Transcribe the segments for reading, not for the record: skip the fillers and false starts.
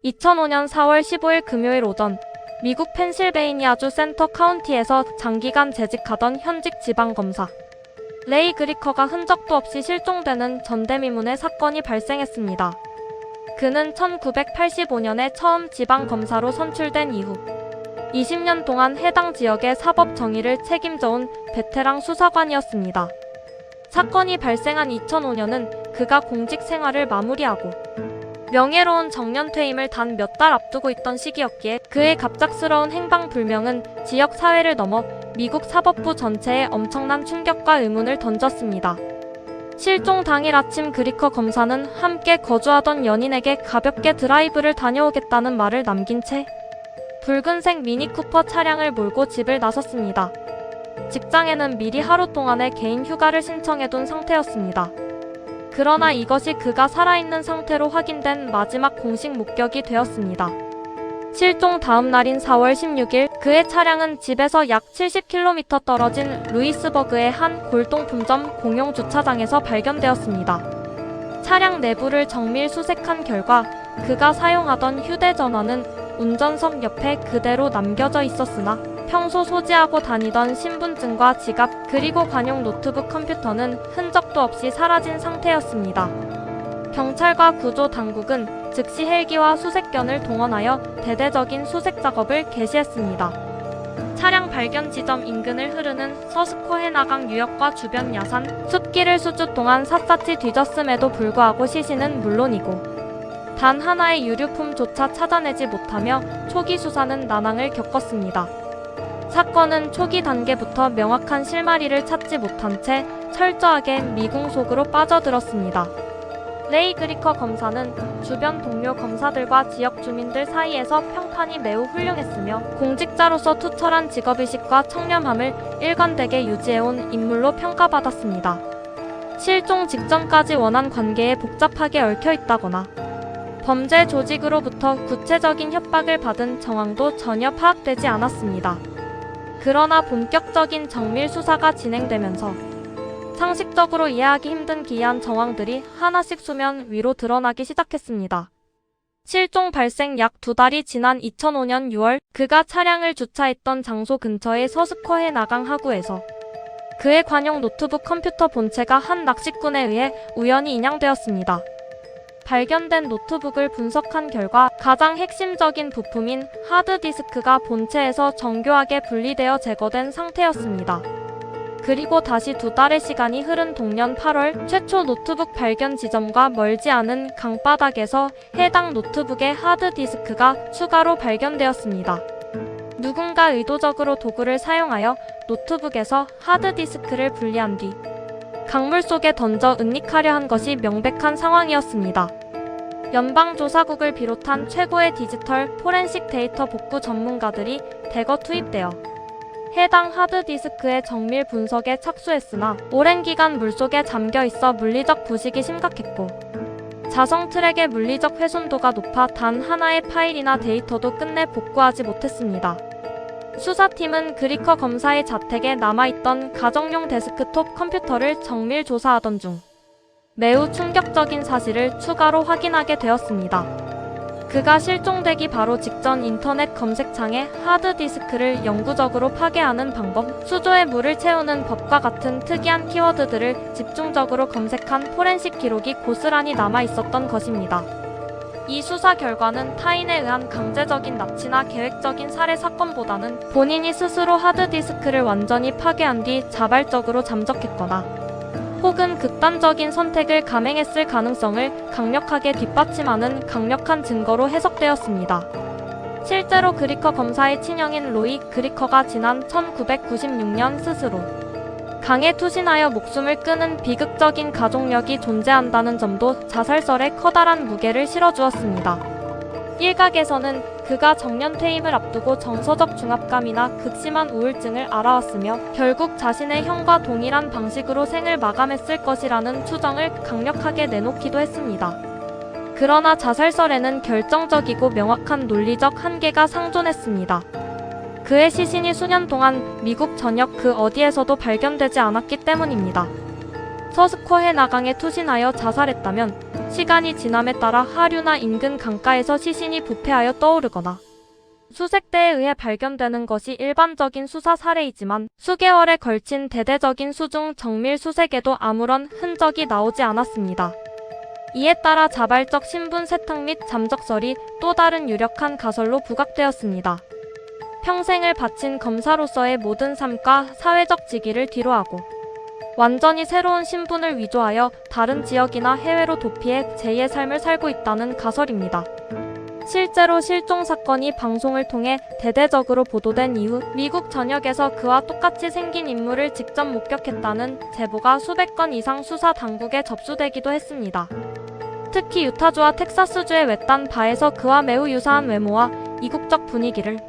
2005년 4월 15일 금요일 오전 미국 펜실베이니아주 센터 카운티에서 장기간 재직하던 현직 지방검사 레이 그리커가 흔적도 없이 실종되는 전대미문의 사건이 발생했습니다. 그는 1985년에 처음 지방검사로 선출된 이후 20년 동안 해당 지역의 사법 정의를 책임져온 베테랑 수사관이었습니다. 사건이 발생한 2005년은 그가 공직 생활을 마무리하고 명예로운 정년퇴임을 단 몇 달 앞두고 있던 시기였기에 그의 갑작스러운 행방불명은 지역 사회를 넘어 미국 사법부 전체에 엄청난 충격과 의문을 던졌습니다. 실종 당일 아침 그리커 검사는 함께 거주하던 연인에게 가볍게 드라이브를 다녀오겠다는 말을 남긴 채 붉은색 미니쿠퍼 차량을 몰고 집을 나섰습니다. 직장에는 미리 하루 동안의 개인 휴가를 신청해둔 상태였습니다. 그러나 이것이 그가 살아있는 상태로 확인된 마지막 공식 목격이 되었습니다. 실종 다음 날인 4월 16일 그의 차량은 집에서 약 70km 떨어진 루이스버그의 한 골동품점 공용 주차장에서 발견되었습니다. 차량 내부를 정밀 수색한 결과 그가 사용하던 휴대전화는 운전석 옆에 그대로 남겨져 있었으나 평소 소지하고 다니던 신분증과 지갑 그리고 관용 노트북 컴퓨터는 흔적도 없이 사라진 상태였습니다. 경찰과 구조당국은 즉시 헬기와 수색견을 동원하여 대대적인 수색 작업을 개시했습니다. 차량 발견 지점 인근을 흐르는 서스코헤나강 유역과 주변 야산, 숲길을 수주 동안 샅샅이 뒤졌음에도 불구하고 시신은 물론이고 단 하나의 유류품조차 찾아내지 못하며 초기 수사는 난항을 겪었습니다. 사건은 초기 단계부터 명확한 실마리를 찾지 못한 채 철저하게 미궁 속으로 빠져들었습니다. 레이 그리커 검사는 주변 동료 검사들과 지역 주민들 사이에서 평판이 매우 훌륭했으며 공직자로서 투철한 직업의식과 청렴함을 일관되게 유지해온 인물로 평가받았습니다. 실종 직전까지 원한 관계에 복잡하게 얽혀있다거나 범죄 조직으로부터 구체적인 협박을 받은 정황도 전혀 파악되지 않았습니다. 그러나 본격적인 정밀 수사가 진행되면서 상식적으로 이해하기 힘든 기이한 정황들이 하나씩 수면 위로 드러나기 시작했습니다. 실종 발생 약 2달이 지난 2005년 6월 그가 차량을 주차했던 장소 근처의 서스코헤나강 하구에서 그의 관용 노트북 컴퓨터 본체가 한 낚시꾼에 의해 우연히 인양되었습니다. 발견된 노트북을 분석한 결과 가장 핵심적인 부품인 하드디스크가 본체에서 정교하게 분리되어 제거된 상태였습니다. 그리고 다시 2달의 시간이 흐른 동년 8월 최초 노트북 발견 지점과 멀지 않은 강바닥에서 해당 노트북의 하드디스크가 추가로 발견되었습니다. 누군가 의도적으로 도구를 사용하여 노트북에서 하드디스크를 분리한 뒤 강물 속에 던져 은닉하려 한 것이 명백한 상황이었습니다. 연방조사국을 비롯한 최고의 디지털 포렌식 데이터 복구 전문가들이 대거 투입되어 해당 하드디스크의 정밀 분석에 착수했으나 오랜 기간 물속에 잠겨있어 물리적 부식이 심각했고 자성 트랙의 물리적 훼손도가 높아 단 하나의 파일이나 데이터도 끝내 복구하지 못했습니다. 수사팀은 그리커 검사의 자택에 남아있던 가정용 데스크톱 컴퓨터를 정밀 조사하던 중 매우 충격적인 사실을 추가로 확인하게 되었습니다. 그가 실종되기 바로 직전 인터넷 검색창에 하드디스크를 영구적으로 파괴하는 방법, 수조에 물을 채우는 법과 같은 특이한 키워드들을 집중적으로 검색한 포렌식 기록이 고스란히 남아있었던 것입니다. 이 수사 결과는 타인에 의한 강제적인 납치나 계획적인 살해 사건보다는 본인이 스스로 하드디스크를 완전히 파괴한 뒤 자발적으로 잠적했거나 혹은 극단적인 선택을 감행했을 가능성을 강력하게 뒷받침하는 강력한 증거로 해석되었습니다. 실제로 그리커 검사의 친형인 로이 그리커가 지난 1996년 스스로 강에 투신하여 목숨을 끊은 비극적인 가족력이 존재한다는 점도 자살설에 커다란 무게를 실어주었습니다. 일각에서는 그가 정년퇴임을 앞두고 정서적 중압감이나 극심한 우울증을 앓아왔으며 결국 자신의 형과 동일한 방식으로 생을 마감했을 것이라는 추정을 강력하게 내놓기도 했습니다. 그러나 자살설에는 결정적이고 명확한 논리적 한계가 상존했습니다. 그의 시신이 수년 동안 미국 전역 그 어디에서도 발견되지 않았기 때문입니다. 서스코헤나강에 투신하여 자살했다면 시간이 지남에 따라 하류나 인근 강가에서 시신이 부패하여 떠오르거나 수색대에 의해 발견되는 것이 일반적인 수사 사례이지만 수개월에 걸친 대대적인 수중 정밀 수색에도 아무런 흔적이 나오지 않았습니다. 이에 따라 자발적 신분 세탁 및 잠적설이 또 다른 유력한 가설로 부각되었습니다. 평생을 바친 검사로서의 모든 삶과 사회적 직위를 뒤로하고 완전히 새로운 신분을 위조하여 다른 지역이나 해외로 도피해 제2의 삶을 살고 있다는 가설입니다. 실제로 실종 사건이 방송을 통해 대대적으로 보도된 이후 미국 전역에서 그와 똑같이 생긴 인물을 직접 목격했다는 제보가 수백 건 이상 수사 당국에 접수되기도 했습니다. 특히 유타주와 텍사스주의 외딴 바에서 그와 매우 유사한 외모와 이국적 분위기를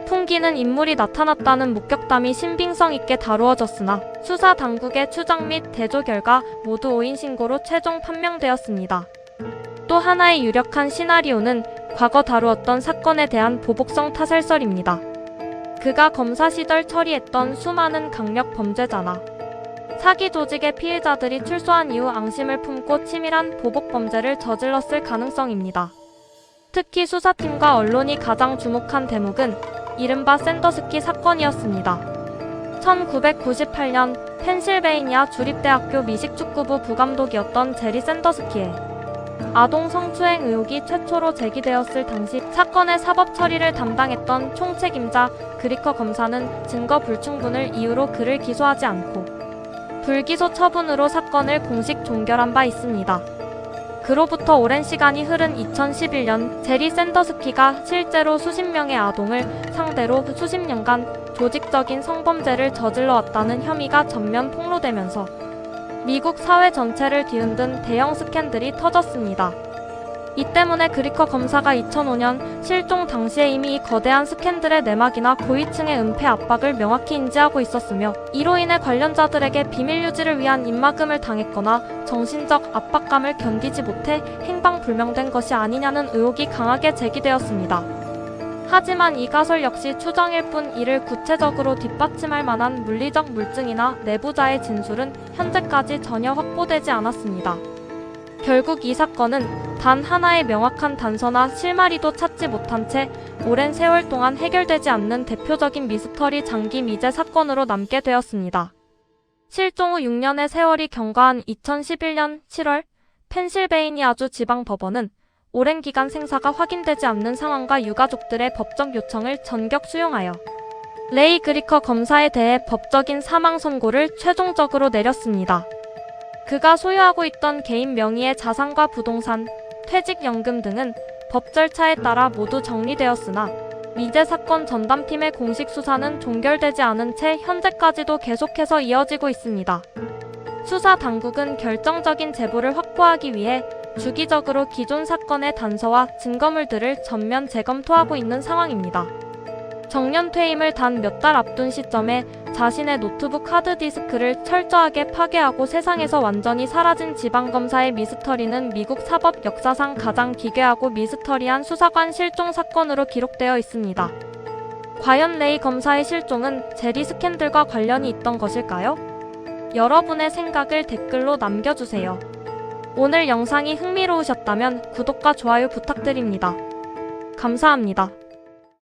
풍기는 인물이 나타났다는 목격담이 신빙성 있게 다루어졌으나 수사 당국의 추적 및 대조 결과 모두 오인 신고로 최종 판명되었습니다. 또 하나의 유력한 시나리오는 과거 다루었던 사건에 대한 보복성 타살설입니다. 그가 검사 시절 처리했던 수많은 강력 범죄자나 사기 조직의 피해자들이 출소한 이후 앙심을 품고 치밀한 보복 범죄를 저질렀을 가능성입니다. 특히 수사팀과 언론이 가장 주목한 대목은 이른바 샌더스키 사건이었습니다. 1998년 펜실베이니아 주립대학교 미식축구부 부감독이었던 제리 샌더스키의 아동 성추행 의혹이 최초로 제기되었을 당시 사건의 사법 처리를 담당했던 총책임자 그리커 검사는 증거 불충분을 이유로 그를 기소하지 않고 불기소 처분으로 사건을 공식 종결한 바 있습니다. 그로부터 오랜 시간이 흐른 2011년 제리 샌더스키가 실제로 수십 명의 아동을 상대로 수십 년간 조직적인 성범죄를 저질러 왔다는 혐의가 전면 폭로되면서 미국 사회 전체를 뒤흔든 대형 스캔들이 터졌습니다. 이 때문에 그리커 검사가 2005년 실종 당시에 이미 이 거대한 스캔들의 내막이나 고위층의 은폐 압박을 명확히 인지하고 있었으며 이로 인해 관련자들에게 비밀 유지를 위한 입막음을 당했거나 정신적 압박감을 견디지 못해 행방불명된 것이 아니냐는 의혹이 강하게 제기되었습니다. 하지만 이 가설 역시 추정일 뿐 이를 구체적으로 뒷받침할 만한 물리적 물증이나 내부자의 진술은 현재까지 전혀 확보되지 않았습니다. 결국 이 사건은 단 하나의 명확한 단서나 실마리도 찾지 못한 채 오랜 세월 동안 해결되지 않는 대표적인 미스터리 장기 미제 사건으로 남게 되었습니다. 실종 후 6년의 세월이 경과한 2011년 7월 펜실베이니아주 지방법원은 오랜 기간 생사가 확인되지 않는 상황과 유가족들의 법적 요청을 전격 수용하여 레이 그리커 검사에 대해 법적인 사망 선고를 최종적으로 내렸습니다. 그가 소유하고 있던 개인 명의의 자산과 부동산, 퇴직연금 등은 법 절차에 따라 모두 정리되었으나 미제 사건 전담팀의 공식 수사는 종결되지 않은 채 현재까지도 계속해서 이어지고 있습니다. 수사 당국은 결정적인 제보를 확보하기 위해 주기적으로 기존 사건의 단서와 증거물들을 전면 재검토하고 있는 상황입니다. 정년 퇴임을 단 몇 달 앞둔 시점에 자신의 노트북 하드디스크를 철저하게 파괴하고 세상에서 완전히 사라진 지방검사의 미스터리는 미국 사법 역사상 가장 기괴하고 미스터리한 수사관 실종 사건으로 기록되어 있습니다. 과연 레이 검사의 실종은 제리 스캔들과 관련이 있던 것일까요? 여러분의 생각을 댓글로 남겨주세요. 오늘 영상이 흥미로우셨다면 구독과 좋아요 부탁드립니다. 감사합니다.